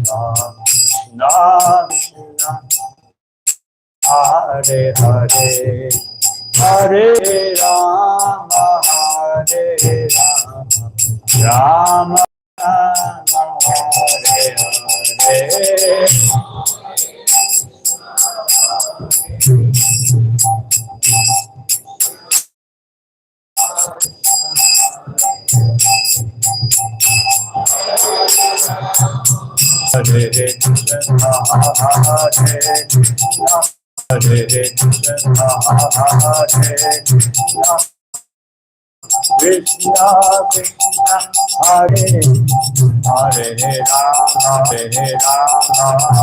Krishna Hare Hare Hare Rama Hare Rama Rama Hare Hare Hare Krishna Hare Krishna Hare Krishna Hare Krishna Krishna Krishna Hare Hare Rama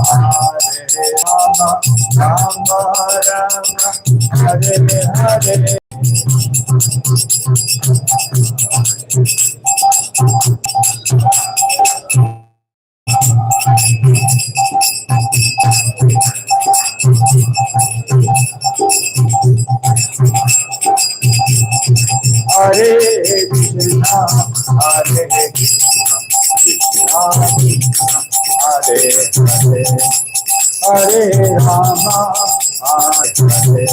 Hare Rama Rama Rama Hare Hare Hare Krishna Hare Krishna Hare Hare Hare Rama Hare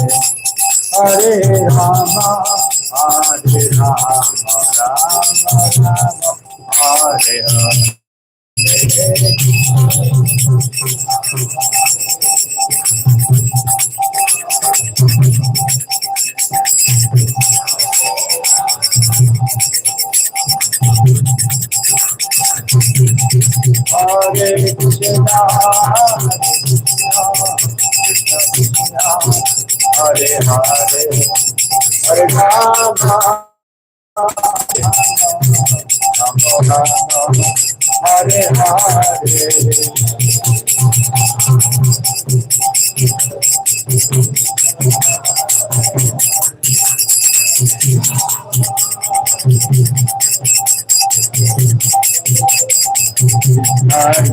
Hare Rama Hare Rama Rama Rama Hare Hare Hare Krishna Krishna Krishna Hare Hare Hare Rama Rama Rama Hare Hare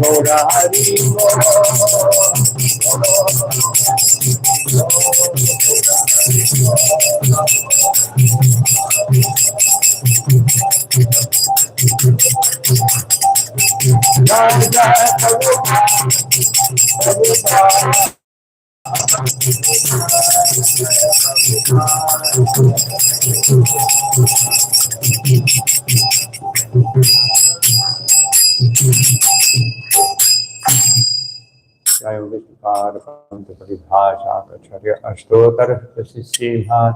Gaura Hari Ashtotar Prasad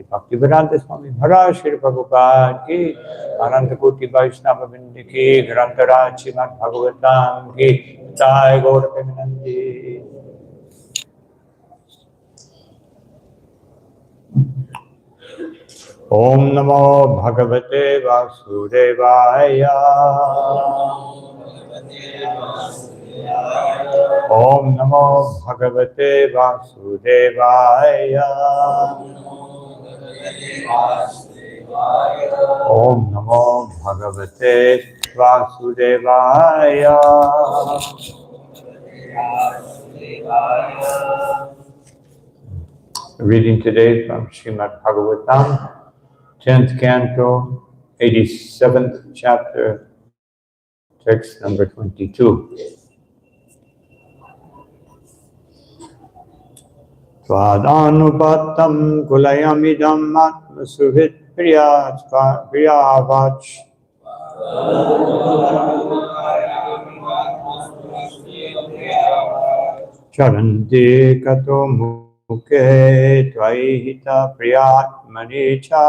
Bhaktivedanta Swami Maharaj Shri Prabhupada ki Ananta Koti Vaishnava Vindi ki Grantara Srimad Bhagavatam ki Jai Gaura Premanandi. Om Namo Bhagavate Vasudevaya Om Namo Bhagavate Vasudevaya Om Namo Bhagavate Vasudevaya. Reading today from Srimad Bhagavatam, 10th canto, 87th chapter, text number 22. Tvadanubhattam kulayamidam atmasuhit priyavach charanti kato mukhe tvaihita priyatmani cha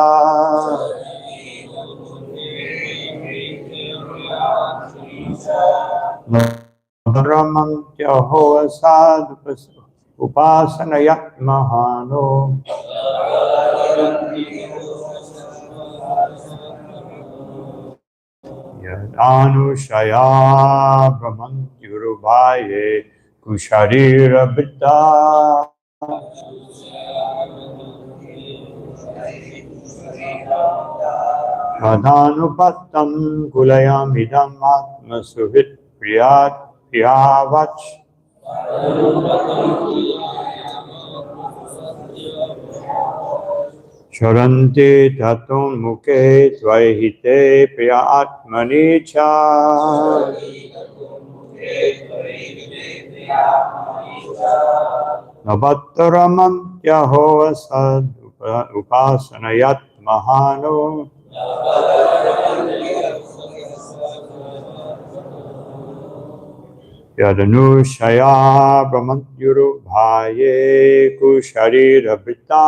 Ramam Tyaho Asad Upasanayat Mahano Yadanushaya Brahmantyurubaye Kusharira Bitta Madhanupattam Kulayamidam Atmasuhit Priyat Priyavach Charanti Tatum Mukhe Tvahite Priyatmani Cha Navataramanyaho asad upasanayat mahano. Yadanushaya brahmantyuru bhaye kusharira brita.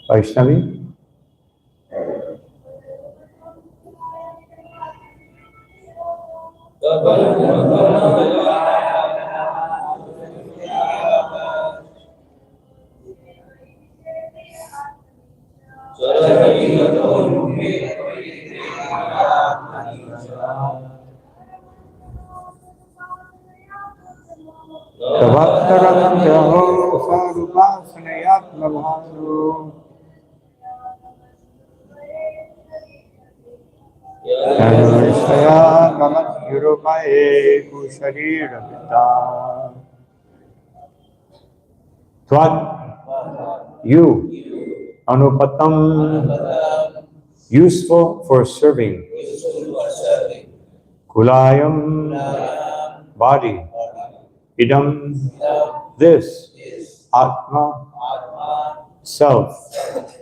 Vaishnavi? You, anupatam, useful for serving. Kulayam, body. Idam, this. Atma, self.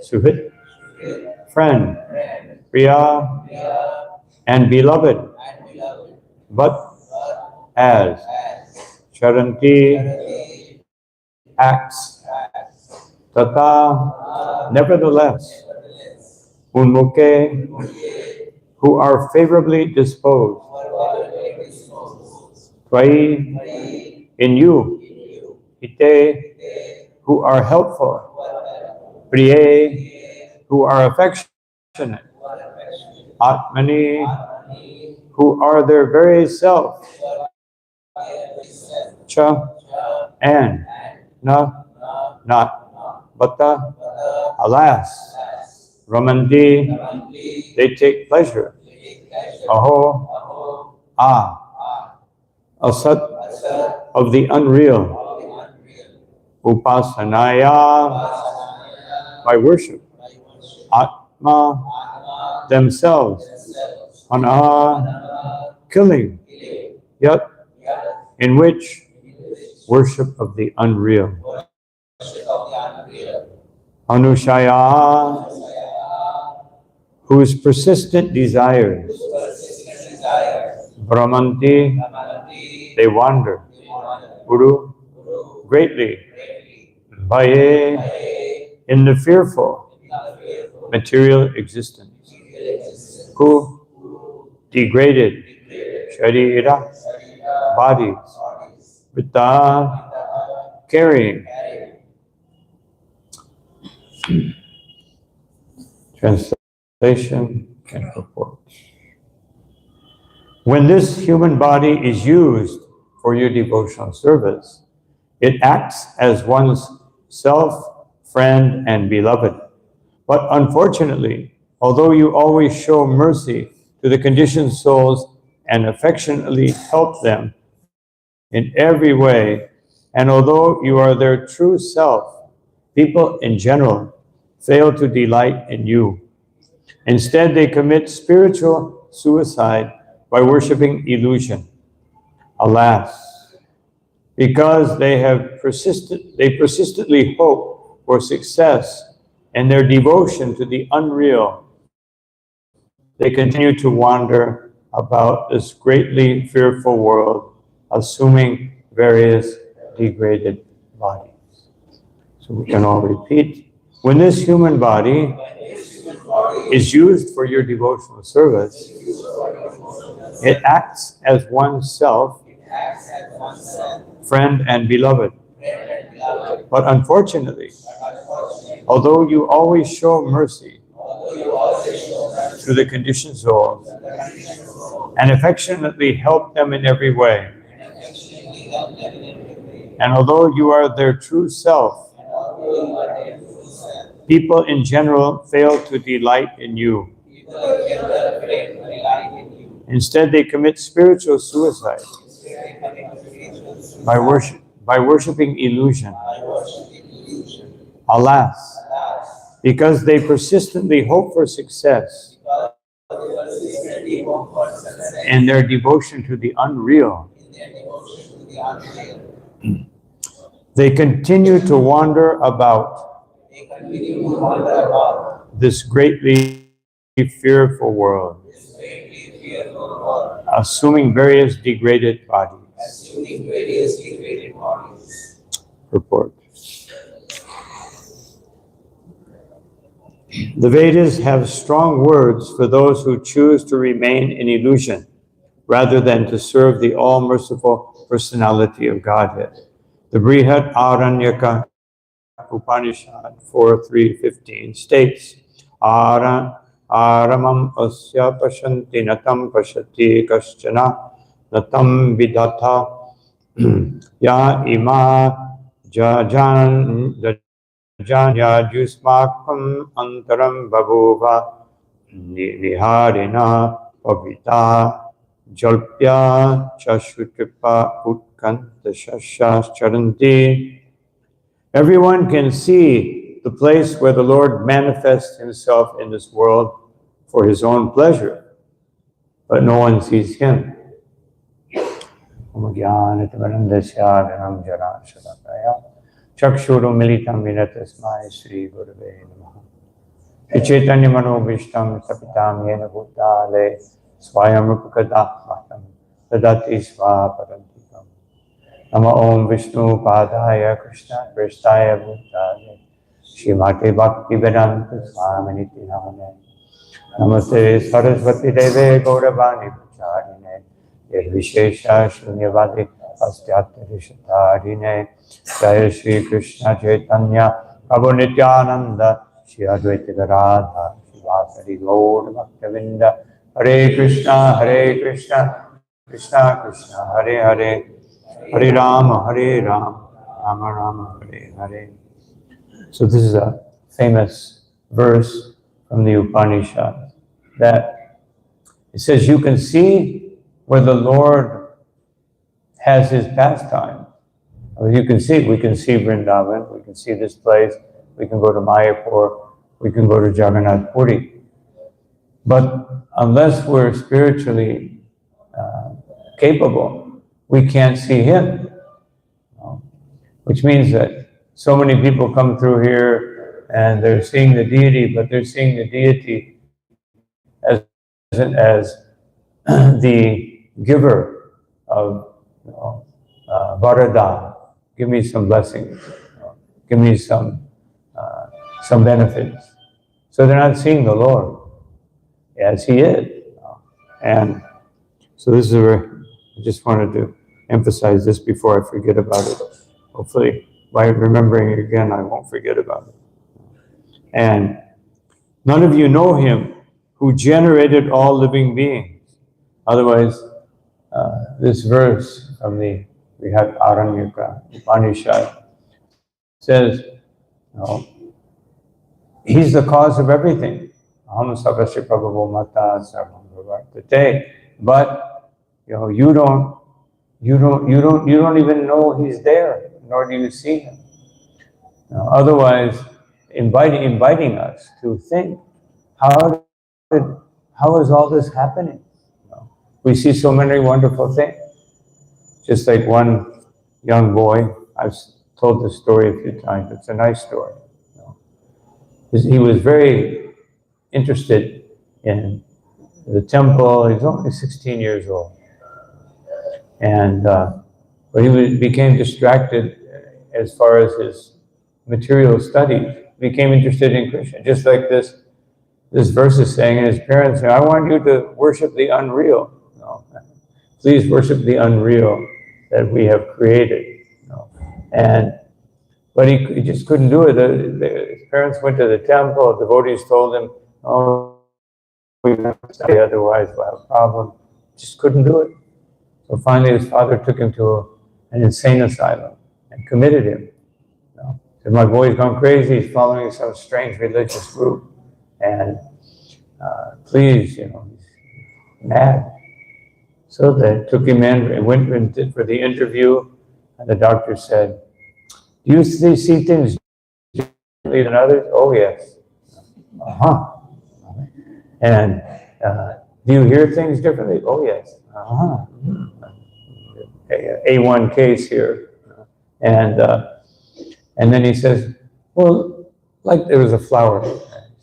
Suhit, friend. Priya, and beloved. But as Charanti acts, Tata, nevertheless, Unmukhe, who are favorably disposed, Tvai, in you, Hite, who are helpful, Priye, who are affectionate, Atmani, who are their very self, Cha, and, Na, not, Bata, alas, Ramanti, they take pleasure, Aho, Asat, of the unreal, Upasanaya, by worship, Atma, themselves, Ana, killing, Yat, in which worship of the unreal. Anushaya, whose persistent desires, Brahmanti, they wander, Guru, greatly, Bhaye, in the fearful, material existence, Ku, degraded, Sharira, bodies, Vita, carrying. Translation and purport. When this human body is used for your devotional service, it acts as one's self, friend, and beloved. But unfortunately, although you always show mercy to the conditioned souls and affectionately help them in every way, and although you are their true self, people in general fail to delight in you. Instead, they commit spiritual suicide by worshiping illusion. Alas, because they persistently hope for success in their devotion to the unreal, they continue to wander about this greatly fearful world, assuming various degraded bodies. So we can all repeat. When this human body is used for your devotional service, it acts as oneself, friend and beloved. But unfortunately, although you always show mercy to the conditioned souls and affectionately help them in every way, and although you are their true self, people in general fail to delight in you. Instead, they commit spiritual suicide by worshiping illusion. Alas, because they persistently hope for success in their devotion to the unreal, they continue to wander about this greatly fearful world, assuming various degraded bodies. Report. The Vedas have strong words for those who choose to remain in illusion rather than to serve the all-merciful personality of Godhead. The Brihad Aranyaka Upanishad 4.3.15 states, Aramam asya pashanti natam pashati kaschana natam vidata ya ima jajan jusmakam antaram babuva niharina pavita jalpya chashutipa utkanta shashas charanti. Everyone can see the place where the Lord manifests himself in this world for his own pleasure, but no one sees him. Chakshuru militam vinatasmai Sri Gurave Namaha. Chaitanya Manobhishtam Sapitam Yena Bhutale Swayam Rupakadahmatam Tadati Svaparantikam. Nama Om Vishnu Padaya Krishna Prestaya Bhutale Shrimate Bhakti Vedanta Swami Nityaname. Namaste Saraswati Deve Gauravani Pracharine Nirvishesha Shunyavadi Pastyatya Rishatarine. Jaya Shri Krishna Chaitanya Prabhu Nityananda Shri Advaita Gadadhar Shivasari Gaur Bhaktavinda Hare Krishna Krishna Krishna Hare Hare Hare Rama Rama Rama Hare Hare. So this is a famous verse from the Upanishad that it says you can see where the Lord has his pastime. You can see, we can see Vrindavan, we can see this place, we can go to Mayapur, we can go to Jagannath Puri. But unless we're spiritually capable, we can't see him. Which means that so many people come through here and they're seeing the deity, but they're seeing the deity as the giver of Varadan. Give me some blessings. Give me some benefits. So they're not seeing the Lord as he is. And so this is where I just wanted to emphasize this before I forget about it. Hopefully, by remembering it again, I won't forget about it. And none of you know him who generated all living beings. Otherwise, this verse from the Brihad Aranyaka Upanishad says, he's the cause of everything. Aham sarvasya prabhavo mata sarvam bhavartate. But you don't even know he's there, nor do you see him. Otherwise, inviting us to think, how is all this happening? We see so many wonderful things. Just like one young boy, I've told this story a few times, it's a nice story. He was very interested in the temple. He was only 16 years old. And but he became distracted as far as his material studies, became interested in Krishna, just like this verse is saying, and his parents say, I want you to worship the unreal. No. Please worship the unreal that we have created. No. But he just couldn't do it. His parents went to the temple, devotees told him, oh, we have to study, otherwise we'll have a problem. Just couldn't do it. So finally his father took him to an insane asylum and committed him. Said, my boy's gone crazy, he's following some strange religious group. And please, he's mad. So they took him in and went and for the interview, and the doctor said, do you see things differently than others? Oh, yes. Uh-huh. And do you hear things differently? Oh, yes. Uh-huh. A1 case here. And then he says, well, like there was a flower.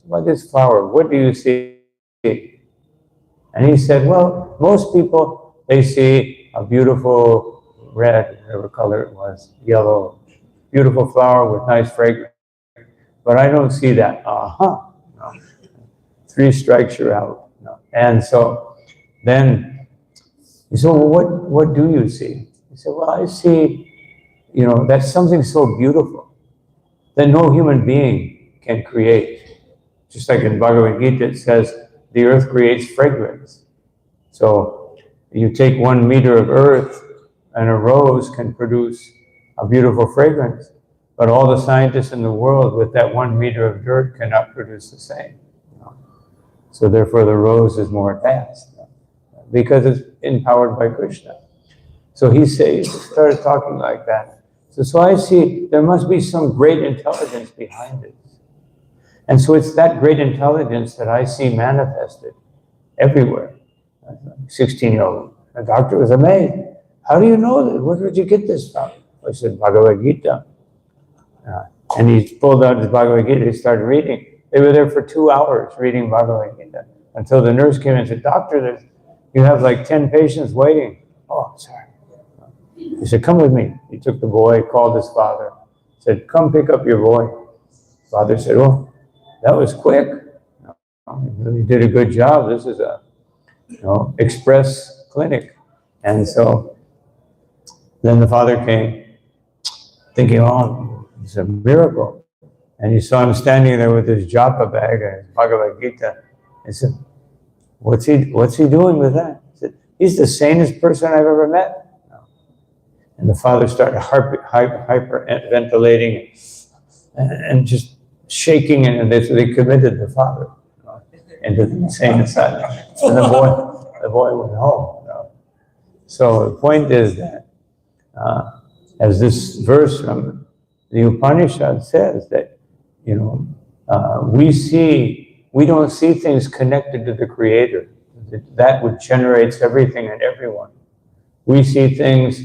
Like this flower, what do you see? And he said, well, most people, they see a beautiful red, whatever color it was, yellow, beautiful flower with nice fragrance. But I don't see that. No. 3 strikes, you're out. No. And so then he said, well, what do you see? He said, well, I see, that's something so beautiful that no human being can create. Just like in Bhagavad Gita, it says, the earth creates fragrance. So you take 1 meter of earth and a rose can produce a beautiful fragrance, but all the scientists in the world with that 1 meter of dirt cannot produce the same. So therefore the rose is more advanced because it's empowered by Krishna. So he started talking like that. So I see there must be some great intelligence behind it. And so it's that great intelligence that I see manifested everywhere. 16-year-old. The doctor was amazed. How do you know that? Where did you get this from? I said, Bhagavad Gita. And he pulled out his Bhagavad Gita, he started reading. They were there for 2 hours reading Bhagavad Gita until the nurse came in and said, doctor, you have like 10 patients waiting. Oh, sorry. He said, come with me. He took the boy, called his father, said, come pick up your boy. Father said, oh, that was quick. You really did a good job. This is a express clinic. And so then the father came thinking, oh, it's a miracle. And he saw him standing there with his japa bag and his Bhagavad Gita. He said, what's he doing with that? He said, he's the sanest person I've ever met. And the father started hyperventilating and just shaking, and they committed the father into the insane asylum. And the boy went home. So the point is that, as this verse from the Upanishad says, that we don't see things connected to the Creator, that which generates everything and everyone. We see things,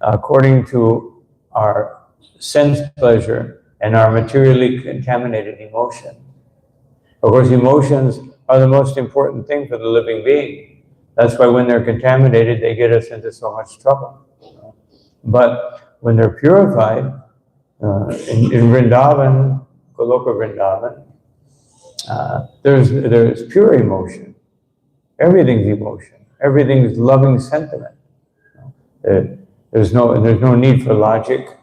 according to our sense pleasure and our materially contaminated emotion. Of course, emotions are the most important thing for the living being. That's why when they're contaminated, they get us into so much trouble. But when they're purified, in Vrindavan, Goloka Vrindavan, there's pure emotion. Everything's emotion. Everything's loving sentiment. There's no need for logic.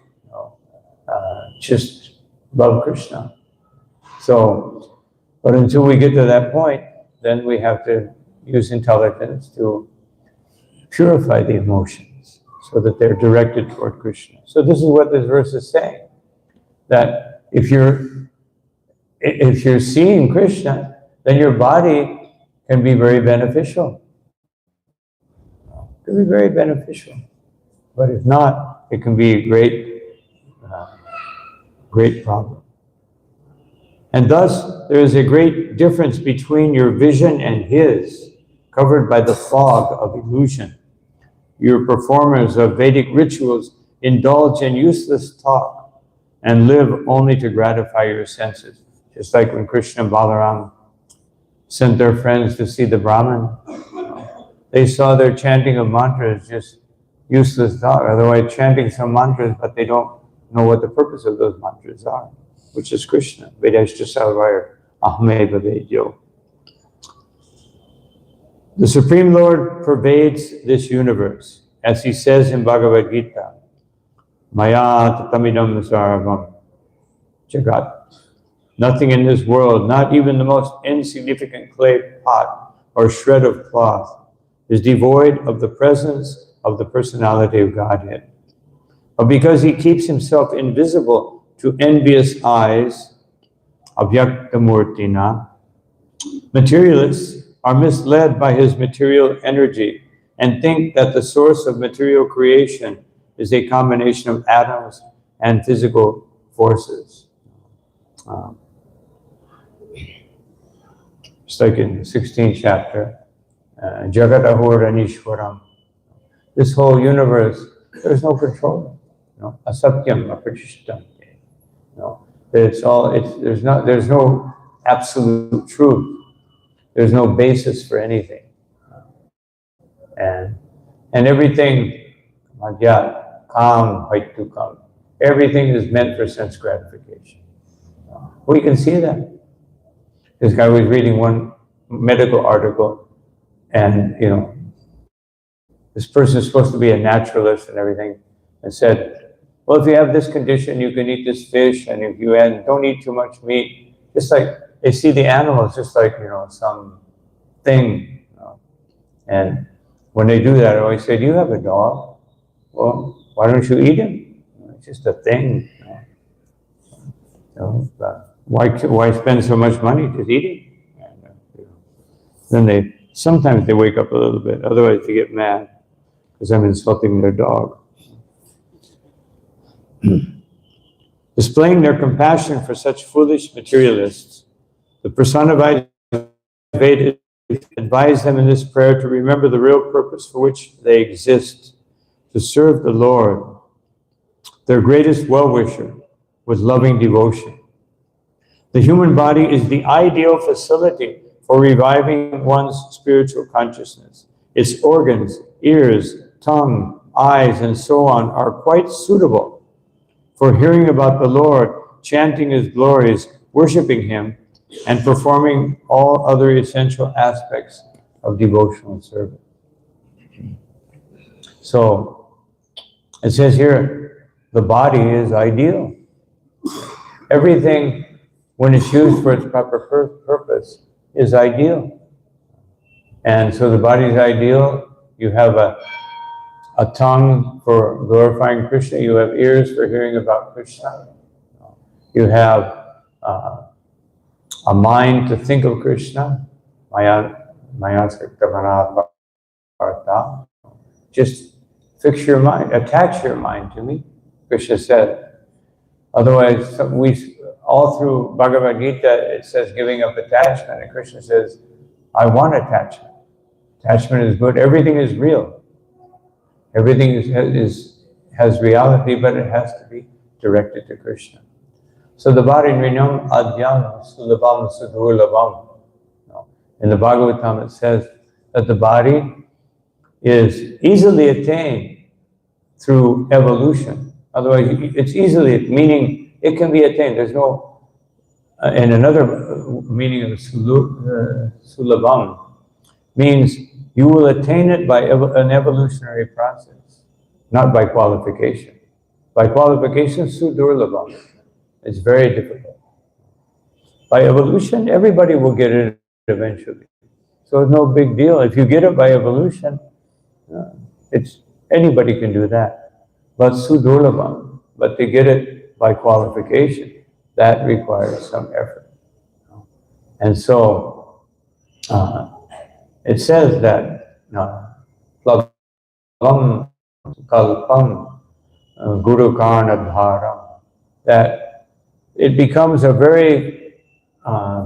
Just love Krishna. So, but until we get to that point, then we have to use intelligence to purify the emotions so that they're directed toward Krishna. So this is what this verse is saying, that if you're seeing Krishna, then your body can be very beneficial. It can be very beneficial. But if not, it can be a great problem. And thus, there is a great difference between your vision and his, covered by the fog of illusion. your performers of Vedic rituals indulge in useless talk and live only to gratify your senses. Just like when Krishna and Balaram sent their friends to see the Brahman. They saw their chanting of mantras just useless talk. Otherwise, chanting some mantras, but they don't know what the purpose of those mantras are, which is Krishna. Vedashta Salvaya Ahmeva Vedyo. The Supreme Lord pervades this universe, as he says in Bhagavad Gita, Maya tatamidam saravam jagat. Nothing in this world, not even the most insignificant clay pot or shred of cloth, is devoid of the presence of the personality of Godhead. But because he keeps himself invisible to envious eyes, avyaktamurtina, materialists are misled by his material energy and think that the source of material creation is a combination of atoms and physical forces. Just like in the 16th chapter, Jagatahur. This whole universe, there's no control. Asatyam apachishtam. There's no absolute truth. There's no basis for anything. And everything, madhyat, kam, haitukam, everything is meant for sense gratification. We can see that. This guy was reading one medical article, and this person is supposed to be a naturalist and everything, and said, well, if you have this condition, you can eat this fish, and if you don't eat too much meat, just like they see the animals just like, some thing. And when they do that, I always say, do you have a dog? Well, why don't you eat him? It's just a thing. Why spend so much money just eating? And, then sometimes they wake up a little bit, otherwise they get mad because I'm insulting their dog. Displaying their compassion for such foolish materialists, the personified Vedas advise them in this prayer to remember the real purpose for which they exist, to serve the Lord, their greatest well-wisher, with loving devotion. The human body is the ideal facility for reviving one's spiritual consciousness. Its organs, ears, tongue, eyes, and so on are quite suitable for hearing about the Lord, chanting his glories, worshiping him, and performing all other essential aspects of devotional service. So, it says here, the body is ideal. Everything, when it's used for its proper purpose, is ideal. And so the body is ideal. You have a tongue for glorifying Krishna. You have ears for hearing about Krishna. You have a mind to think of Krishna. Just fix your mind, attach your mind to me, Krishna said. Otherwise, all through Bhagavad Gita, it says giving up attachment, and Krishna says, I want attachment. Attachment is good. Everything is real. Everything has reality, but it has to be directed to Krishna. So the body, Rinam Adyam Sulabam Sudhulabam. In the Bhagavatam, it says that the body is easily attained through evolution. Otherwise, it's easily, meaning it can be attained. There's no, and another meaning of Sulabam means you will attain it by an evolutionary process, not by qualification. By qualification, Sudurlabam. It's very difficult. By evolution, everybody will get it eventually. So it's no big deal. If you get it by evolution, anybody can do that. But Sudurlabam, but to get it by qualification, that requires some effort. And so it says that Plabam Kalpam Guru Karnadharam, that it becomes a very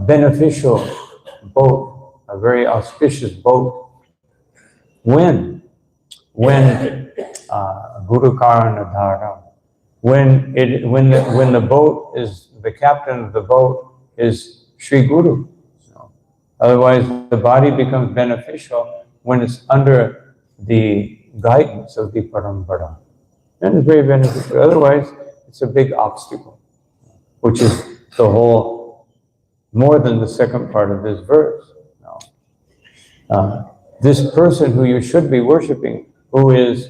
beneficial boat, a very auspicious boat, when when Guru Karanadhara, when the boat is, the captain of the boat is Sri Guru. Otherwise, the body becomes beneficial when it's under the guidance of the Parampara. And it's very beneficial. Otherwise, it's a big obstacle, which is the whole, more than the second part of this verse. This person who you should be worshiping, who is,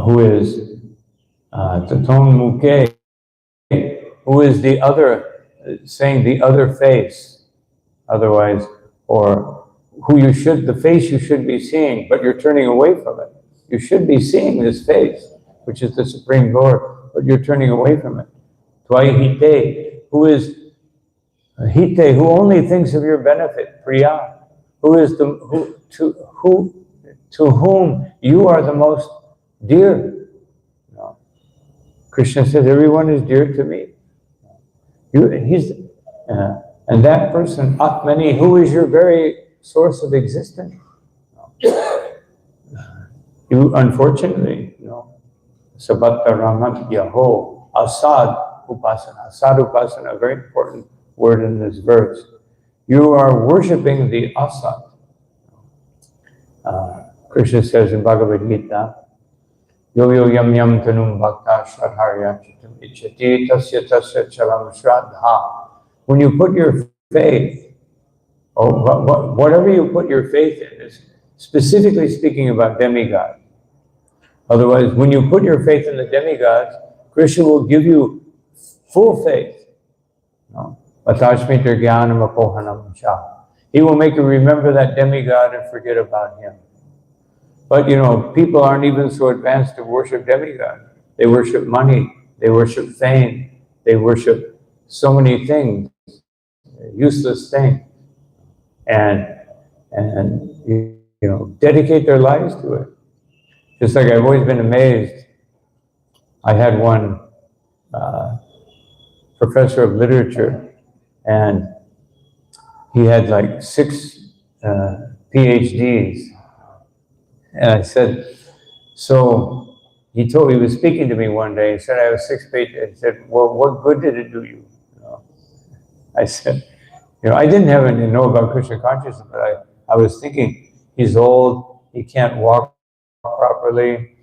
who is Taton Muke, who is the other, saying the other face, otherwise, or who you should, the face you should be seeing, but you're turning away from it. You should be seeing this face, which is the Supreme Lord, but you're turning away from it. Tvai Hite, who is Hite, who only thinks of your benefit, Priya, who is to whom you are the most dear. Krishna says, everyone is dear to me. And that person, Atmani, who is your very source of existence. You, unfortunately, Sabatta Ramat Yaho, Asad Upasana. Asad Upasana, a very important word in this verse. You are worshipping the Asad. Krishna says in Bhagavad Gita, Yo yo yam yam tanum bhakta shradharya chitam ichati tasya tasya chalam shraddha. When you put your faith, whatever you put your faith in, is specifically speaking about demigod. Otherwise, when you put your faith in the demigods, Krishna will give you full faith. Atashmita jnanam apohanam cha. He will make you remember that demigod and forget about him. But people aren't even so advanced to worship demigod. They worship money, they worship fame, they worship so many things, useless things, and dedicate their lives to it. Just like I've always been amazed. I had one professor of literature, and he had like 6 PhDs. And I said, so he was speaking to me one day. He said, I have 6 PhDs. I said, well, what good did it do you? I said, I didn't have anything to know about Krishna consciousness, but I was thinking, he's old, he can't walk properly,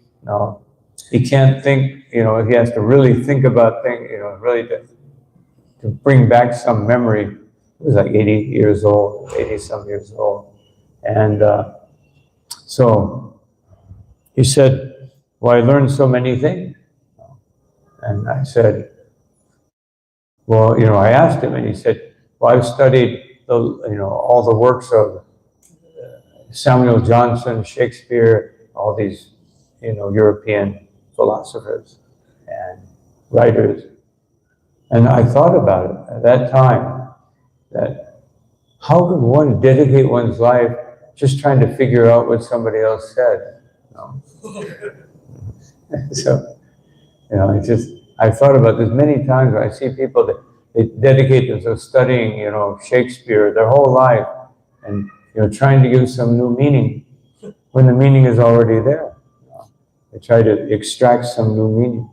he can't think, he has to really think about things, really to bring back some memory. He was like 80 years old, 80-some years old. And so he said, well, I learned so many things. And I said, well, I asked him, and he said, well, I've studied all the works of Samuel Johnson, Shakespeare, all these, European philosophers and writers. And I thought about it at that time, that how could one dedicate one's life just trying to figure out what somebody else said? So, I thought about this many times when I see people that they dedicate themselves studying, Shakespeare their whole life, and trying to give some new meaning when the meaning is already there. They try to extract some new meaning,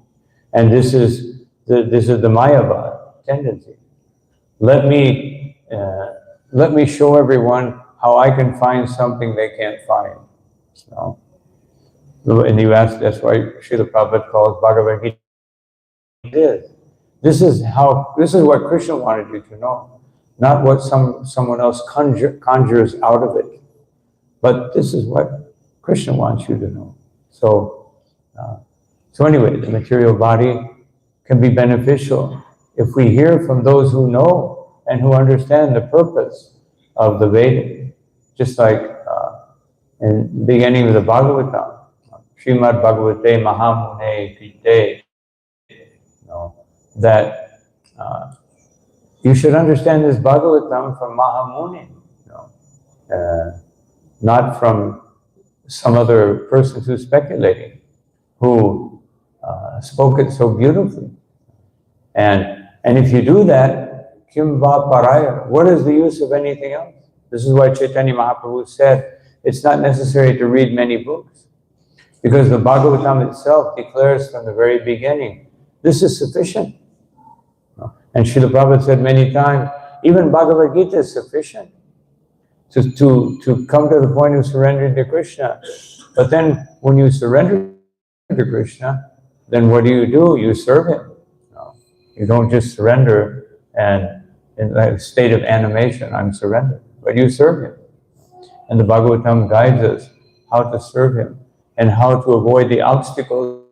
and this is the Mayavad tendency. Let me show everyone how I can find something they can't find. And you ask, that's why Srila Prabhupada calls Bhagavad Gita. This is what Krishna wanted you to know, not what someone else conjures out of it, but this is what Krishna wants you to know. So anyway, the material body can be beneficial if we hear from those who know and who understand the purpose of the Veda. Just like in the beginning of the Bhagavatam, Srimad Bhagavate Mahamune Pite, that you should understand this Bhagavatam from Mahamuni, not from some other person who's speculating, who spoke it so beautifully. And if you do that, Kim va paraya. What is the use of anything else? This is why Chaitanya Mahaprabhu said it's not necessary to read many books, because the Bhagavatam itself declares from the very beginning, this is sufficient. And Srila Prabhupada said many times, even Bhagavad Gita is sufficient to come to the point of surrendering to Krishna. But then when you surrender to Krishna, then what do? You serve Him. You don't just surrender and in a state of animation, I'm surrendered, but you serve Him. And the Bhagavatam guides us how to serve Him and how to avoid the obstacles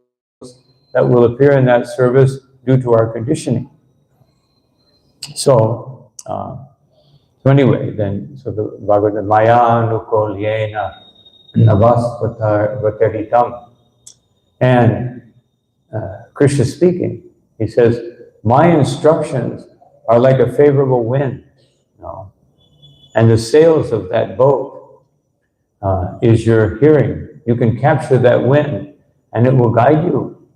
that will appear in that service due to our conditioning. So anyway, so the Bhagavatam, Maya Anukolyena Navasvataritam. And Krishna speaking, he says, my instructions are like a favorable wind, and the sails of that boat is your hearing. You can capture that wind, and it will guide you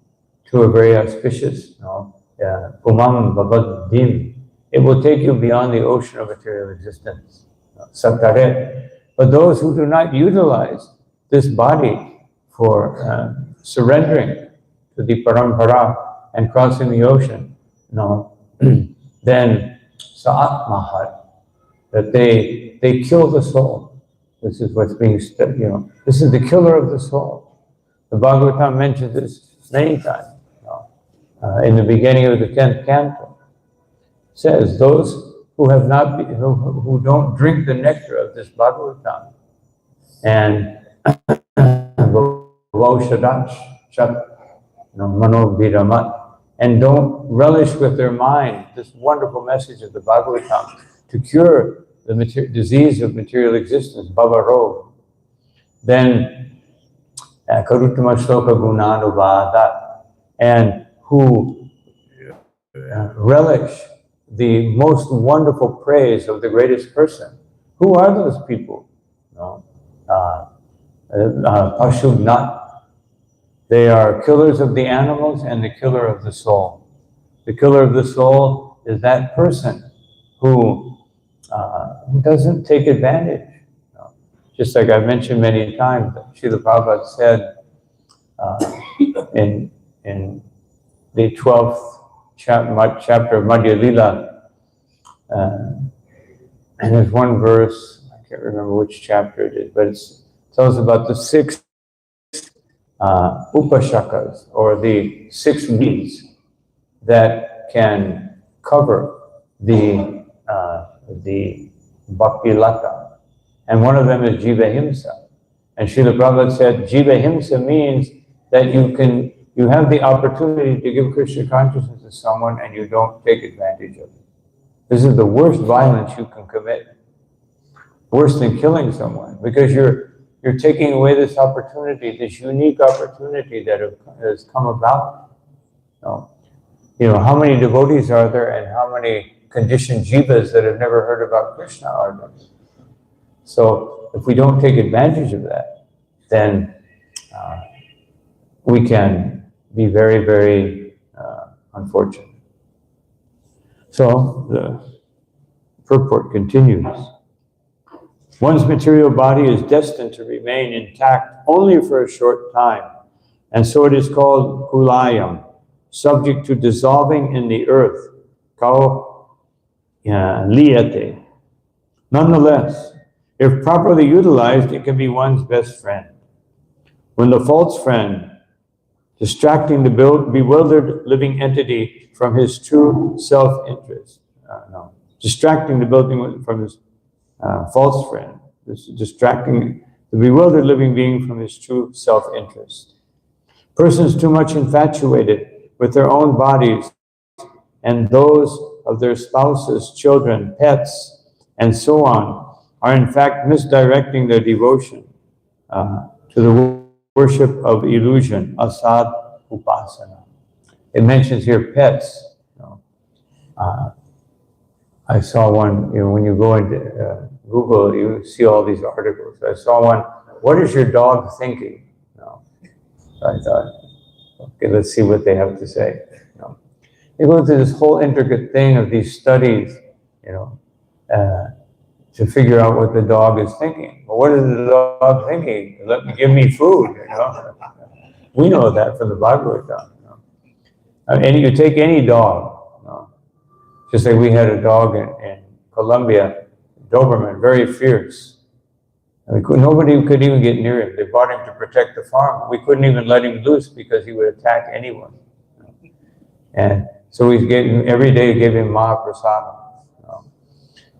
to a very auspicious, Pumam Bhavadim. It will take you beyond the ocean of material existence, Sattare. But those who do not utilize this body for surrendering to the parampara and crossing the ocean, then Sa'atmahat, that they kill the soul. This is what's being studied, This is the killer of the soul. The Bhagavatam mentions this many times. In the beginning of the 10th canto, it says those who have not, who don't drink the nectar of this Bhagavatam, and Mano Viramat, and don't relish with their mind this wonderful message of the Bhagavatam to cure the disease of material existence, Bhava Roga, then Karutama Shloka Gunanuvada, and who relish the most wonderful praise of the greatest person. Who are those people? Pashubnat. They are killers of the animals and the killer of the soul. The killer of the soul is that person who doesn't take advantage. Just like I've mentioned many times, Srila Prabhupada said in the 12th chapter of Madhya Lila, and there's one verse, I can't remember which chapter it is, but it tells about the 6 upashakas, or the 6 weeds that can cover the bhakti lata. And one of them is jiva himsa. And Srila Prabhupada said jiva himsa means that you have the opportunity to give Krishna consciousness to someone and you don't take advantage of it. This is the worst violence you can commit. Worse than killing someone, because you're taking away this opportunity, this unique opportunity that has come about. How many devotees are there, and how many conditioned jivas that have never heard about Krishna are there? So if we don't take advantage of that, then we can be very, very unfortunate. So the purport continues. One's material body is destined to remain intact only for a short time, and so it is called kulayam, subject to dissolving in the earth, kao liyate. Nonetheless, if properly utilized, it can be one's best friend. When the false friend, distracting the bewildered living entity from his true self-interest, distracting the building from his false friend, this is distracting the bewildered living being from his true self-interest. Persons too much infatuated with their own bodies and those of their spouses, children, pets, and so on, are in fact misdirecting their devotion to the worship of illusion, asad upasana. It mentions here pets. I saw one, when you go into Google, you see all these articles. I saw one, what is your dog thinking? So I thought, okay, let's see what they have to say. They go through this whole intricate thing of these studies you know, to figure out what the dog is thinking. Well, what is the dog thinking? Give me food, you know. We know that from the Bhagavatam. You know. And you take any dog, you know, just like we had a dog in Colombia, Doberman, very fierce. Nobody could even get near him. They brought him to protect the farm. We couldn't even let him loose because he would attack anyone. You know. And so we every day gave him Mahaprasad. You know.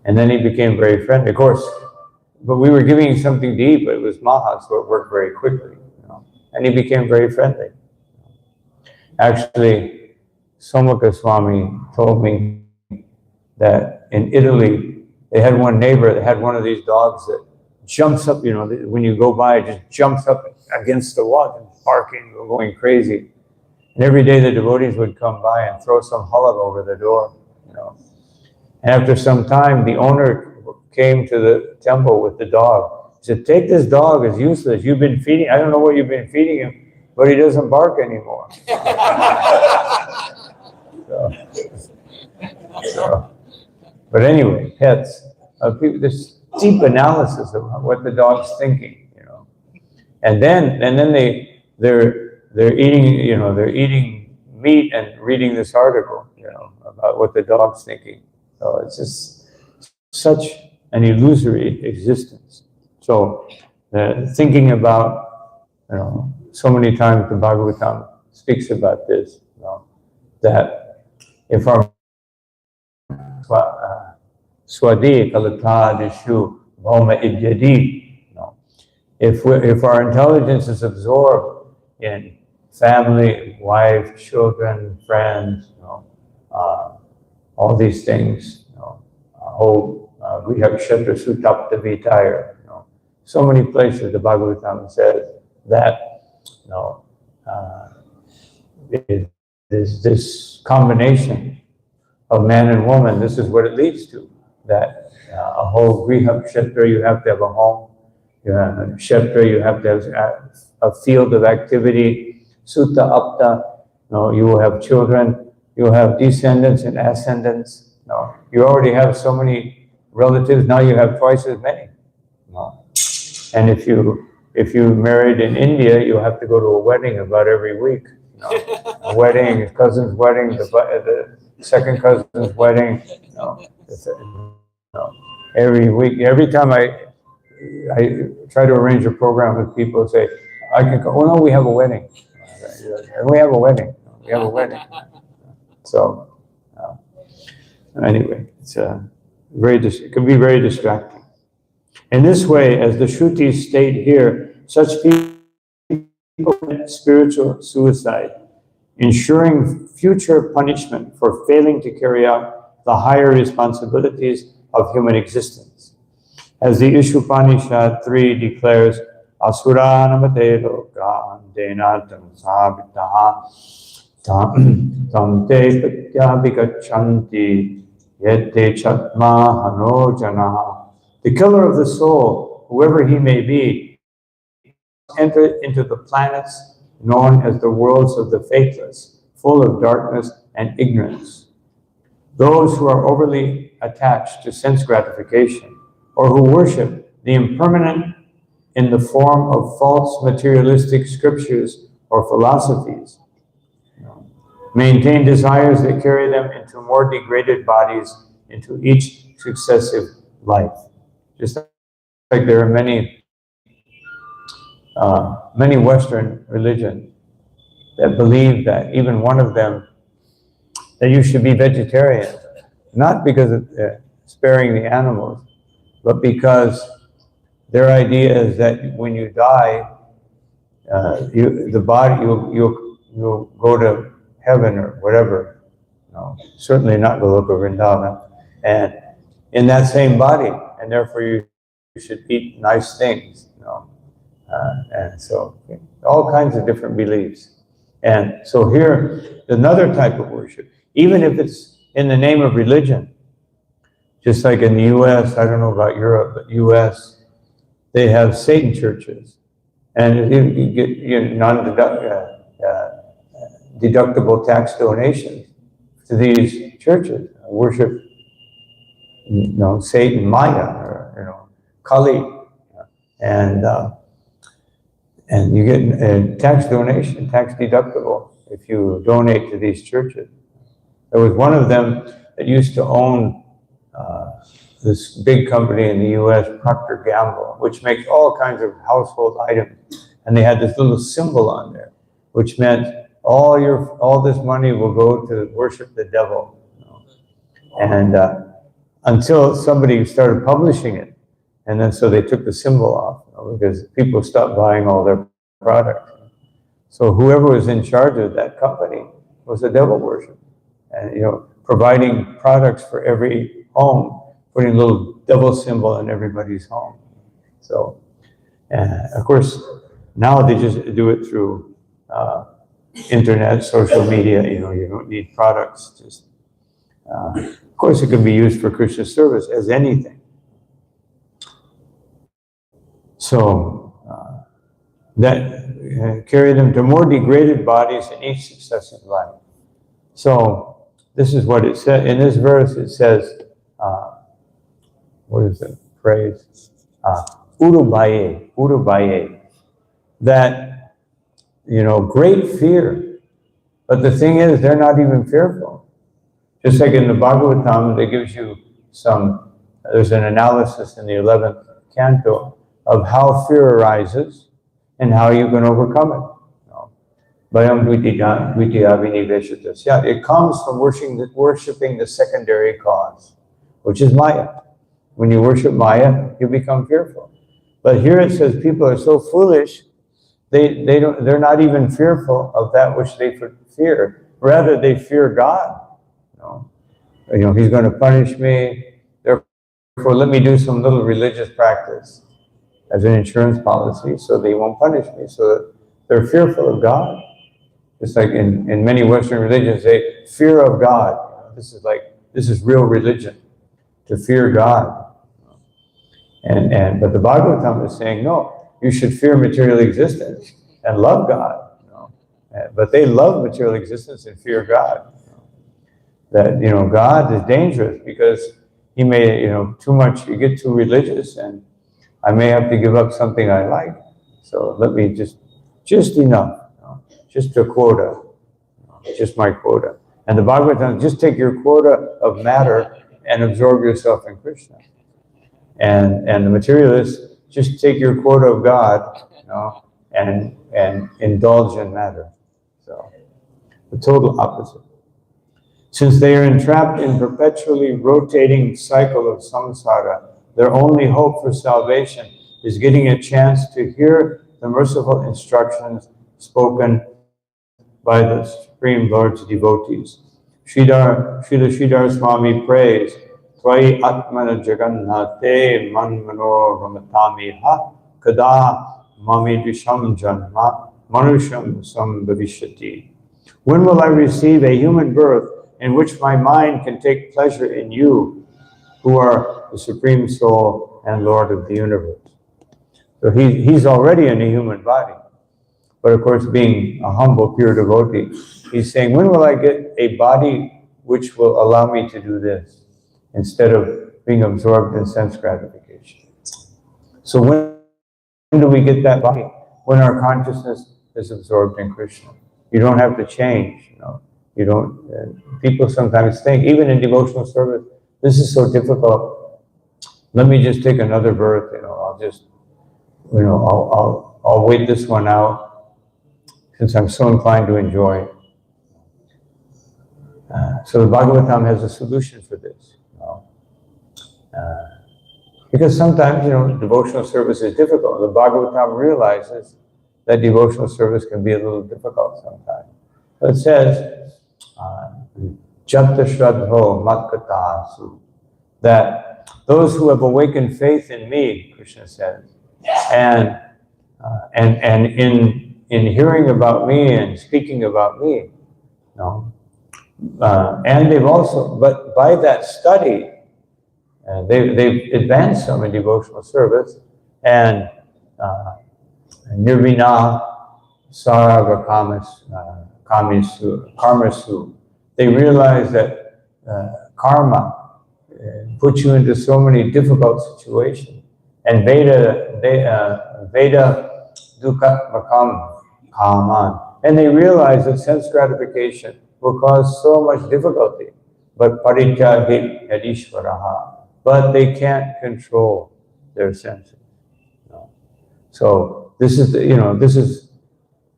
And then he became very friendly. Of course, but we were giving him something to eat, but it was Maha, so it worked very quickly. You know. And he became very friendly. Actually, Somaka Swami told me that in Italy, they had one neighbor that had one of these dogs that jumps up, you know, when you go by, it just jumps up against the wall and barking, going crazy. And every day the devotees would come by and throw some halal over the door, you know. And after some time, the owner came to the temple with the dog. He said, take this dog, it's useless. You've been feeding, I don't know what you've been feeding him, but he doesn't bark anymore. But anyway, pets, this deep analysis of what the dog's thinking, you know, and then they're eating, you know, they're eating meat and reading this article, you know, about what the dog's thinking. So it's just such an illusory existence. So thinking about, you know, so many times the Bhagavatam speaks about this, you know, that if our swadi kalatadishu bhoma idyadi, you know, if our intelligence is absorbed in family, wife, children, friends, you know, all these things, you know, we have kshetra sutapta vitaya, you know, so many places the Bhagavatam says that, you know, there's this combination of man and woman. This is what it leads to, that a whole griha kshetra, you have to have a home, kshetra, you have to have a field of activity, sutta apta, you know, you will have children, you will have descendants and ascendants, you know, you already have so many relatives, now you have twice as many, you know. And if you married in India, you'll have to go to a wedding about every week, you know. A wedding, a cousin's wedding, the second cousin's wedding, you know, every week. Every time I try to arrange a program with people, say, I can go, oh no, we have a wedding. We have a wedding. We have a wedding. So, anyway, it's it can be very distracting. In this way, as the Shrutis state here, such people commit spiritual suicide, ensuring future punishment for failing to carry out the higher responsibilities of human existence. As the Ishupanishad 3 declares, Asura namate loka denatam sabitaha tam te pratyabhikachanti yette chatma hano janaha. The killer of the soul, whoever he may be, enter into the planets known as the worlds of the faithless, full of darkness and ignorance. Those who are overly attached to sense gratification, or who worship the impermanent in the form of false materialistic scriptures or philosophies, maintain desires that carry them into more degraded bodies into each successive life. Just like there are many Western religions that believe that even one of them, that you should be vegetarian, not because of sparing the animals, but because their idea is that when you die, you'll go to heaven or whatever. No, certainly not Goloka Vrindavan, and in that same body, and therefore you should eat nice things. You know, and so all kinds of different beliefs. And so here, another type of worship, even if it's in the name of religion, just like in the U.S., I don't know about Europe, but U.S., they have Satan churches, and you get deductible tax donations to these churches, worship Satan, Maya, or Kali, and you get a tax donation, tax deductible, if you donate to these churches. There was one of them that used to own this big company in the U.S., Procter & Gamble, which makes all kinds of household items. And they had this little symbol on there, which meant all this money will go to worship the devil. And until somebody started publishing it, and then so they took the symbol off, because people stopped buying all their products. So whoever was in charge of that company was a devil worship, and providing products for every home, putting a little devil symbol in everybody's home. So, of course, now they just do it through internet, social media. You don't need products. Just, of course, it can be used for Krishna service as anything. So that carry them to more degraded bodies in each successive life. So this is what it said in this verse. It says, what is the phrase? Urubaye, that great fear. But the thing is, they're not even fearful. Just like in the Bhagavatam, that gives you there's an analysis in the 11th canto of how fear arises and how you can overcome it. It comes from worshiping the secondary cause, which is Maya. When you worship Maya, you become fearful. But here it says people are so foolish, they're not even fearful of that which they fear. Rather, they fear God. He's going to punish me. Therefore, let me do some little religious practice as an insurance policy, so they won't punish me. So they're fearful of God. Just like in many Western religions, they fear of God. This is real religion, to fear God. But the Bhagavatam is saying, no, you should fear material existence and love God. But they love material existence and fear God. That God is dangerous because He may too much. You get too religious, and I may have to give up something I like. So let me just enough. Just a quota, just my quota. And the Bhagavatam, just take your quota of matter and absorb yourself in Krishna. And the materialists, just take your quota of God, and indulge in matter. So the total opposite. Since they are entrapped in perpetually rotating cycle of samsara, their only hope for salvation is getting a chance to hear the merciful instructions spoken by the Supreme Lord's devotees. Srila Sridhar Swami prays, Tvai Atmana Jagannate Manmano Ramatami Ha Kada Mami Dvisham Janma Manusham Sambhavishyati. When will I receive a human birth in which my mind can take pleasure in you, who are the Supreme Soul and Lord of the universe? So he's already in a human body. But of course, being a humble, pure devotee, he's saying, when will I get a body which will allow me to do this, instead of being absorbed in sense gratification? So when do we get that body? When our consciousness is absorbed in Krishna. You don't have to change, You don't, people sometimes think, even in devotional service, this is so difficult. Let me just take another birth, I'll just, I'll wait this one out, since I'm so inclined to enjoy it. So the Bhagavatam has a solution for this. Because sometimes, devotional service is difficult. The Bhagavatam realizes that devotional service can be a little difficult sometimes. So it says, Jata Shraddho Matkatasu, that those who have awakened faith in me, Krishna says, and in hearing about me and speaking about me, and they've also, but by that study, they've advanced some in devotional service, and nirvina sarva karmasu, they realize that karma, put you into so many difficult situations. And Veda dukkha makam kaman. And they realize that sense gratification will cause so much difficulty. But parijjhati yadishvaraha. But they can't control their senses. No. So this is, this is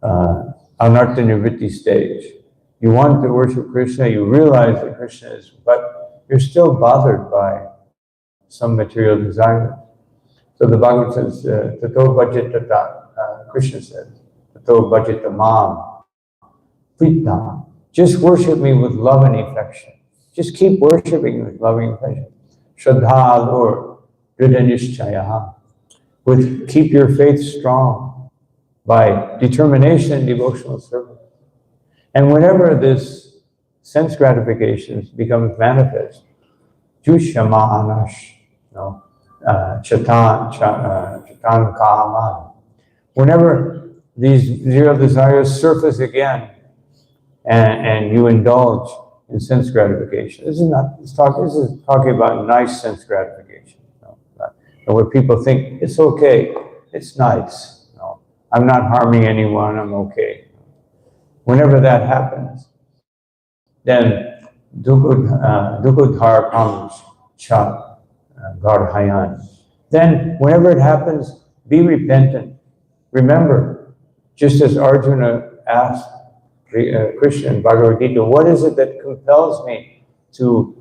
anartha nivritti stage. You want to worship Krishna, you realize that Krishna is, but you're still bothered by some material desire. So the Bhagavad says, tato bhajitata, Krishna says, tato bhajita mam, prita. Just worship me with love and affection. Just keep worshiping with loving affection. Shraddha Lord, Dridhanishchayaha. Keep your faith strong by determination and devotional service. And whenever this sense gratification becomes manifest, Jushama Anash, Chatan Kama. Whenever these zero desires surface again and you indulge in sense gratification, this is talking about nice sense gratification. Where people think it's okay, it's nice. I'm not harming anyone, I'm okay. Whenever that happens, then dukkudhar comes, cha garhayan. Then whenever it happens, be repentant. Remember, just as Arjuna asked Krishna in Bhagavad Gita, what is it that compels me to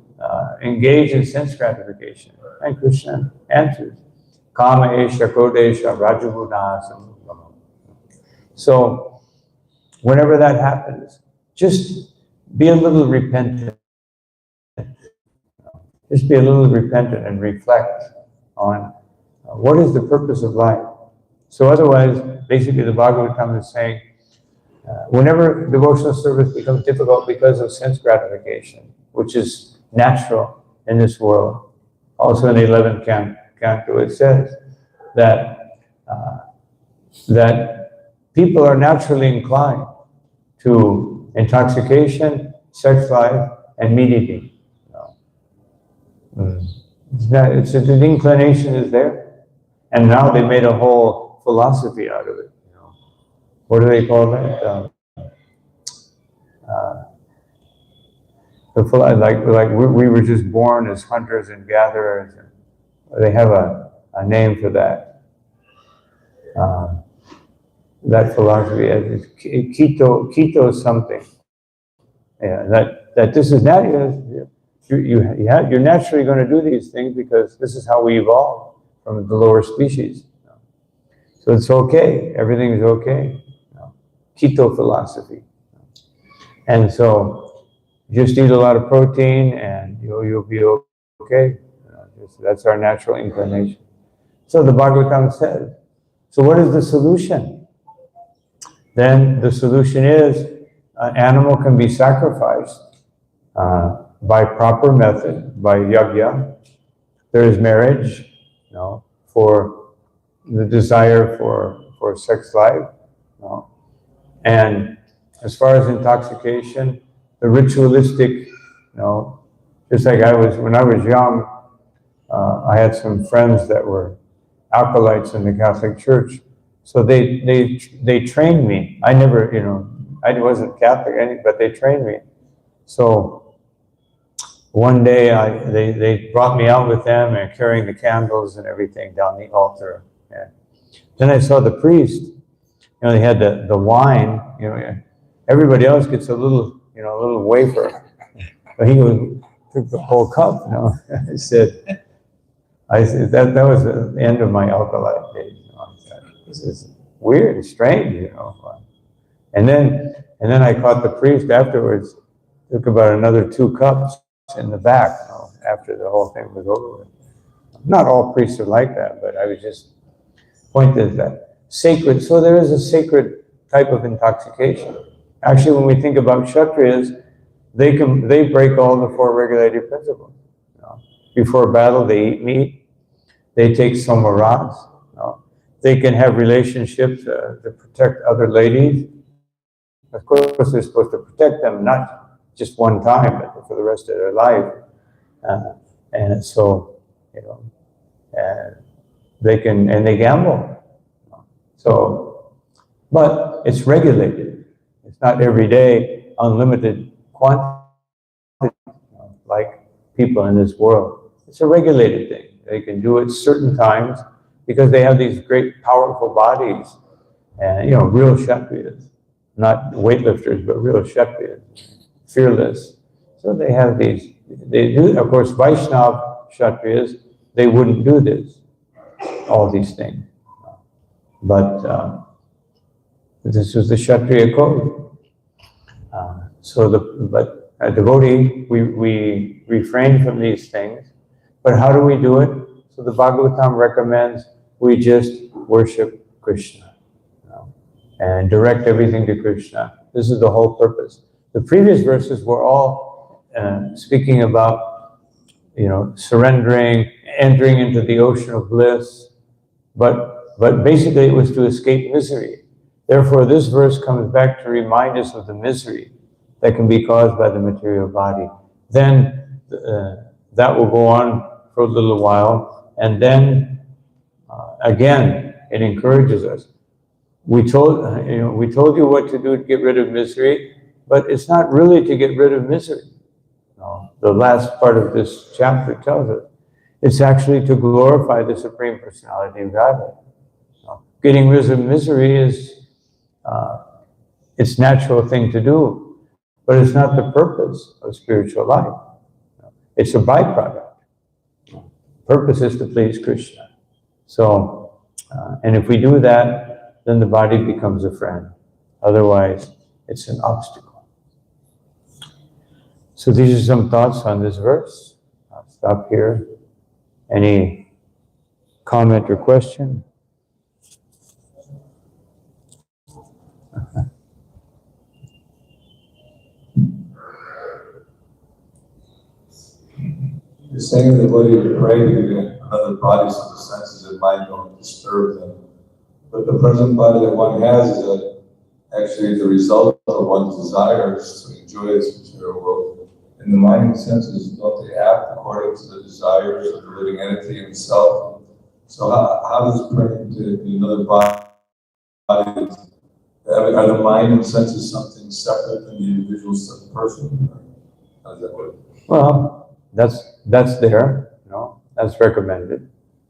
engage in sense gratification? And Krishna answers, Kama esha kodesha rajaguna. So whenever that happens, just be a little repentant. Just be a little repentant and reflect on what is the purpose of life. So otherwise, basically the Bhagavatam is saying, whenever devotional service becomes difficult because of sense gratification, which is natural in this world, also in the 11th canto, it says that people are naturally inclined to intoxication, sex life, and meat eating. The inclination is there. And now they made a whole philosophy out of it. What do they call that? Like we were just born as hunters and gatherers. They have a name for that. That philosophy is keto something. Yeah, that this is natural. You're naturally going to do these things because this is how we evolved from the lower species. So it's okay. Everything is okay. Keto philosophy. And so just eat a lot of protein and you'll be okay. That's our natural inclination. So the Bhagavatam says, so what is the solution? Then the solution is an animal can be sacrificed by proper method, by yajna. There is marriage, for the desire for sex life. And as far as intoxication, the ritualistic, just like when I was young, I had some friends that were acolytes in the Catholic Church. So they trained me. I never, I wasn't Catholic, but they trained me. So one day they brought me out with them and carrying the candles and everything down the altar. Yeah. Then I saw the priest. They had the wine. Everybody else gets a little wafer, but he took the whole cup. I said that was the end of my alcoholic days. This is weird, and strange, And then I caught the priest afterwards. Took about another 2 cups in the back, after the whole thing was over with. Not all priests are like that, but I was just pointed that sacred. So there is a sacred type of intoxication. Actually, when we think about Kshatriyas, they break all the 4 regulative principles. Before battle, they eat meat. They take somarats. They can have relationships to protect other ladies. Of course, they're supposed to protect them, not just one time, but for the rest of their life. And so, they gamble. So, but it's regulated. It's not every day unlimited quantity like people in this world. It's a regulated thing. They can do it certain times because they have these great, powerful bodies, and real kshatriyas, not weightlifters, but real kshatriyas, fearless. So they have these. They do, of course, Vaishnav kshatriyas. They wouldn't do this, all these things. But this was the kshatriya code. But a devotee, we refrain from these things. But how do we do it? So the Bhagavatam recommends we just worship Krishna, and direct everything to Krishna. This is the whole purpose. The previous verses were all speaking about, surrendering, entering into the ocean of bliss. But basically it was to escape misery. Therefore, this verse comes back to remind us of the misery that can be caused by the material body. Then that will go on for a little while, and then again it encourages us. We told you what to do to get rid of misery, but it's not really to get rid of misery. No, the last part of this chapter tells us it's actually to glorify the Supreme Personality of Godhead. Getting rid of misery is it's natural thing to do, but it's not the purpose of spiritual life. It's a byproduct. Purpose is to please Krishna. So, and if we do that, then the body becomes a friend. Otherwise, it's an obstacle. So these are some thoughts on this verse. I'll stop here. Any comment or question? You're saying the way you pray to another body so the senses and mind don't disturb them. But the present body that one has is actually the result of one's desires to enjoy this material world. And the mind and senses, don't they act according to the desires of the living entity himself? So how does praying to another body, are the mind and senses something separate from the individual person? How does that work? Well, that's there, that's recommended.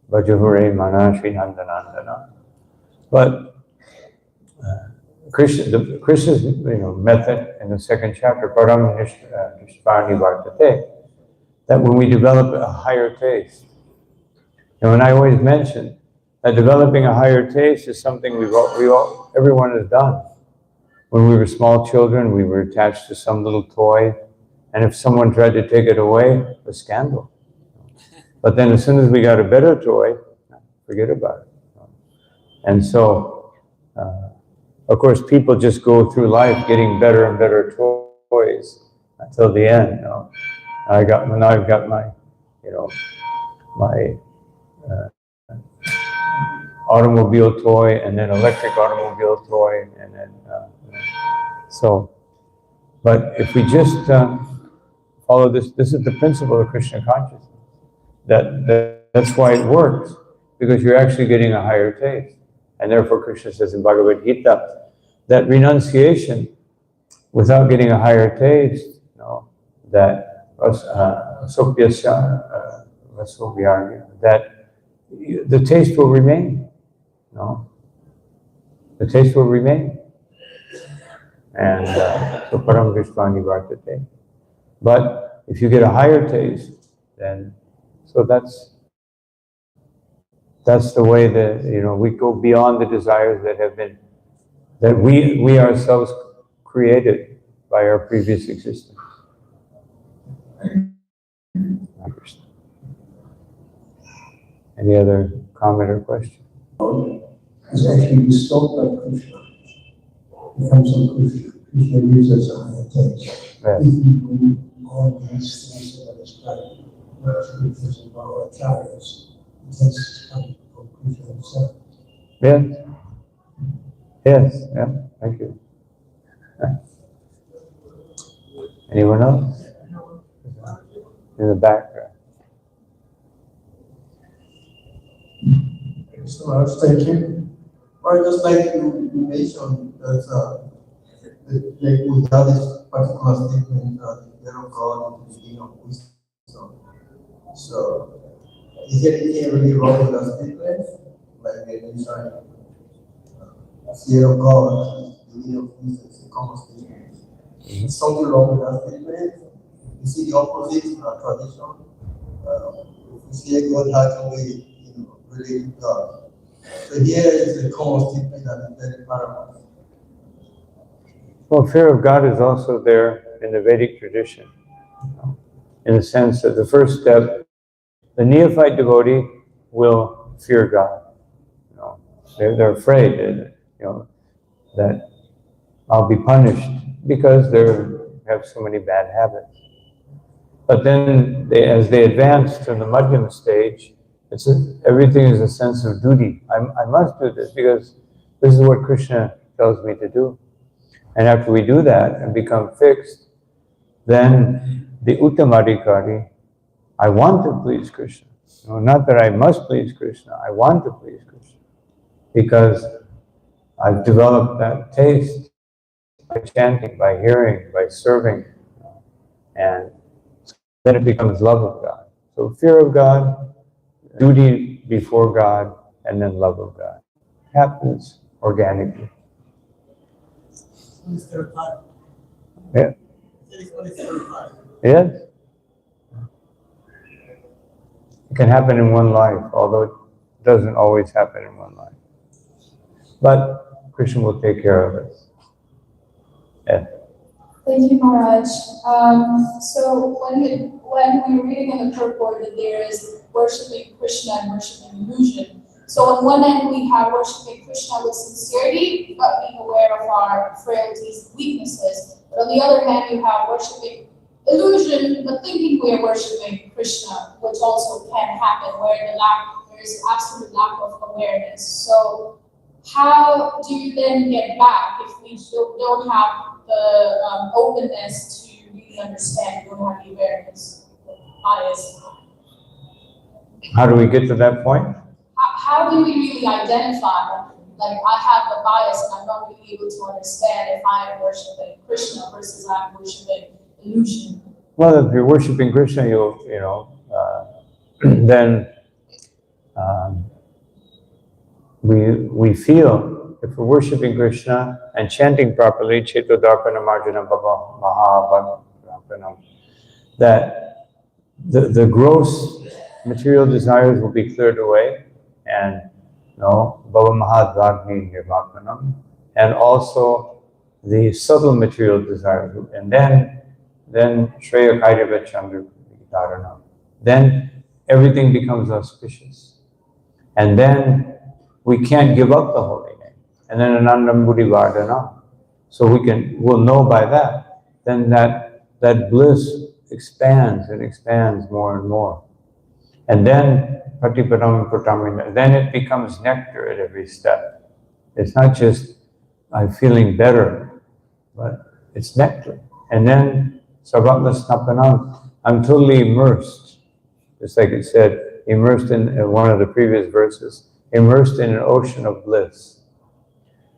Vajuhure mana Sri Nandanandana. But Krishna's method in the second chapter, Param Nishtani Vartate, that when we develop a higher taste, and I always mention that developing a higher taste is something everyone has done. When we were small children, we were attached to some little toy, and if someone tried to take it away, a scandal. But then as soon as we got a better toy, forget about it. And so, of course, people just go through life getting better and better toys until the end. Now I've got my, my automobile toy, and then electric automobile toy, and then But if we just follow this is the principle of Krishna consciousness. That's why it works, because you're actually getting a higher taste. And therefore Krishna says in Bhagavad Gita that renunciation without getting a higher taste, that the taste will remain. The taste will remain. And so Param Vishnani Vartate. But if you get a higher taste, then so that's the way that we go beyond the desires that we ourselves created by our previous existence. Any other comment or question? Because actually we spoke about Krishna. It comes from Krishna. Krishna gives us a higher taste. Yes. If we do all these things that is right, Krishna's and our acharyas, the taste is coming from Krishna himself. Yes. Yes. Yeah. Thank you. Anyone else? In the background. So I was thinking, or just like you mentioned, that like without this particular statement, the fear of God is the beginning of wisdom. So, is there anything really wrong with that statement? Like they mentioned, fear of God is the beginning of wisdom, it's a common statement. Is something wrong with that statement? You see the opposite in our tradition. If we fear God, how can we, relate to God? So here is a common statement that is very paramount. Well, fear of God is also there in the Vedic tradition, in the sense that the first step, the neophyte devotee will fear God. They're afraid that, that I'll be punished because they have so many bad habits. But then, as they advance to the Madhyam stage, everything is a sense of duty. I must do this because this is what Krishna tells me to do. And after we do that and become fixed, then the Uttamadikari, I want to please Krishna. Not that I must please Krishna, I want to please Krishna. Because I've developed that taste by chanting, by hearing, by serving. And then it becomes love of God. So fear of God, duty before God, and then love of God. It happens organically. Yeah. Yes. It can happen in one life, although it doesn't always happen in one life. But Krishna will take care of it. Yeah. Thank you, Maharaj. So when we're reading in the purport that there is worshiping Krishna and worshiping illusion. So on one end we have worshiping Krishna with sincerity, but being aware of our frailties and weaknesses. But on the other hand, you have worshiping illusion, but thinking we are worshiping Krishna, which also can happen where there is absolute lack of awareness. So how do you then get back if we don't have the openness to really understand, we don't have the awareness, the bias? How do we get to that point? How do we really identify, like I have the bias and I'm not really able to understand if I am worshiping Krishna versus I'm worshiping illusion? Well, if you're worshiping Krishna, then we feel, if we're worshiping Krishna and chanting properly, Chetodarpana Marjana Bhava Mahabhavanam, that the gross material desires will be cleared away, and Bhava Mahadvagni Nirvakanam, and also the subtle material desires, and then Shreya Kairava Chandra Dharanam. Then everything becomes auspicious. And then we can't give up the holy name. And then Anandam Buddhi Vardhanam. So we'll know by that. Then that bliss expands and expands more and more. And then Patipadam Pratamina, then it becomes nectar at every step. It's not just I'm feeling better, but it's nectar. And then Sarvatma Snapanam, I'm totally immersed. Just like it said, immersed in one of the previous verses, immersed in an ocean of bliss.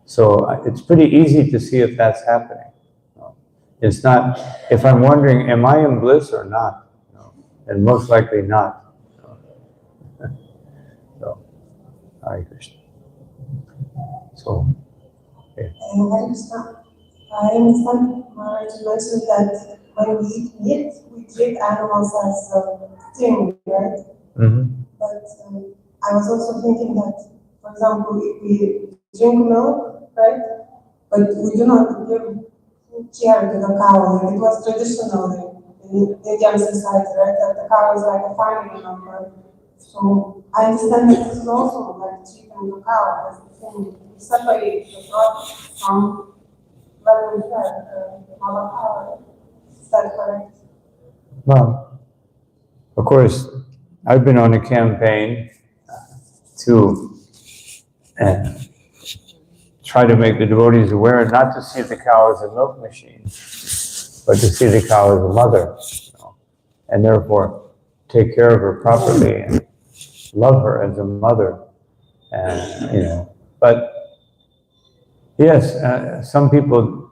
So it's pretty easy to see if that's happening. It's not, if I'm wondering, am I in bliss or not? And most likely not. So, Hare Krishna. So, okay. I understand Maharaj mentioned that when we eat meat, we treat animals as things, right? Mm-hmm. But I was also thinking that, for example, if we drink milk, right? But we do not give care to the cow. Like it was traditional in Indian society, right? That the cow is like a family member. So I understand that this is also like treating the cow as a thing. We separate the product from when we fed mother cow. Is that correct? Well, of course, I've been on a campaign to try to make the devotees aware not to see the cow as a milk machine, but to see the cow as a mother, and therefore take care of her properly and love her as a mother, And, but yes, some people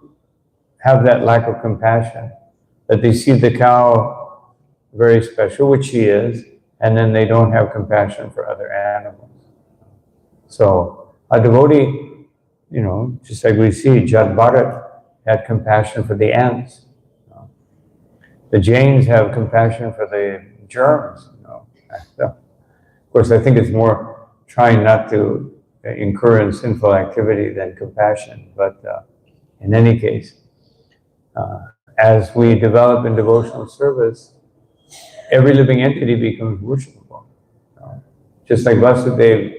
have that lack of compassion, that they see the cow very special, which she is, and then they don't have compassion for other animals. So a devotee, just like we see, Jad Bharat had compassion for the ants. The Jains have compassion for the germs. So, of course, I think it's more trying not to incur in sinful activity than compassion. But in any case, as we develop in devotional service, every living entity becomes worshipable. Just like Vasudeva,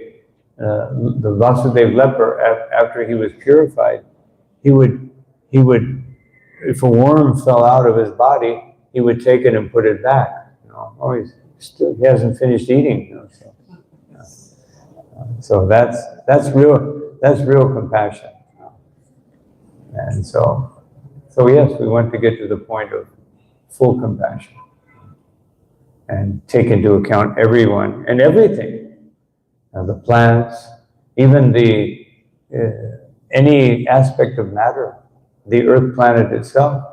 the Vasudev leper, after he was purified, he would, if a worm fell out of his body, he would take it and put it back. He hasn't finished eating. So that's real compassion. And so yes, we want to get to the point of full compassion and take into account everyone and everything. The plants, even any aspect of matter, the earth planet itself.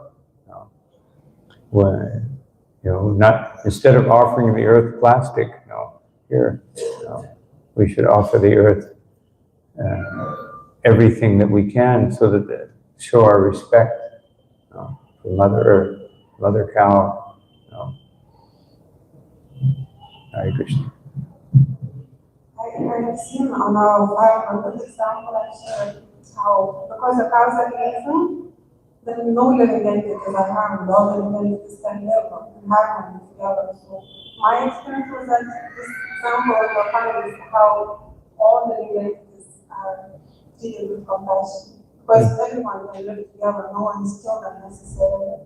Not instead of offering the earth plastic, we should offer the earth everything that we can, so that show our respect for Mother Earth, Mother Cow. Hare Krishna. I have seen on our environment, for example, actually, how, because the cows are eaten, then no living entities are harmed, all living entities can live in harmony together. So my experience was that this example of your family is how all the living entities are treated with compassion. Because everyone can live together, no one is killed unnecessarily.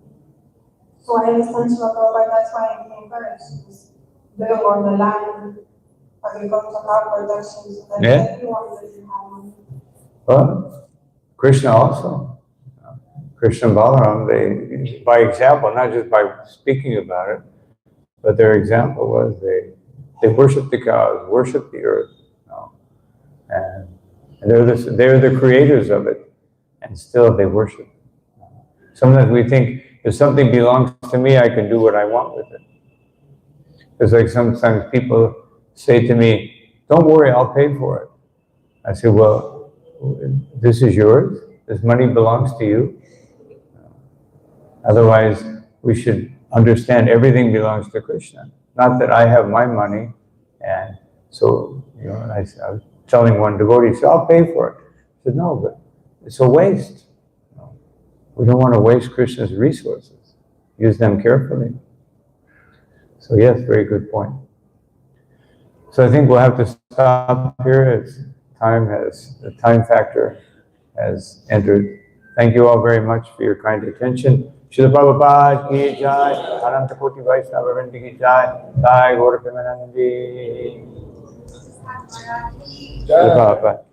So I understand Shloka, that's why I'm encouraged to live on the land, agricultural production, so that everyone lives in harmony. Well, Krishna also. Krishna and Balaram, they, by example, not just by speaking about it, but their example was they worship the cows, worship the earth, and they're the creators of it, and still they worship. Sometimes we think, if something belongs to me, I can do what I want with it. It's like sometimes people say to me, don't worry, I'll pay for it. I say, well, this is yours, this money belongs to you. Otherwise, we should understand everything belongs to Krishna. Not that I have my money, and so, I was telling one devotee, so I'll pay for it. I said, no, but it's a waste. We don't want to waste Krishna's resources. Use them carefully. So yes, very good point. So I think we'll have to stop here as the time factor has entered. Thank you all very much for your kind attention. Srila Prabhupada ki jai, Ananta Koti Vaishnava Vrinda ki jai, Jai Gaura Premanandi. Srila Prabhupada.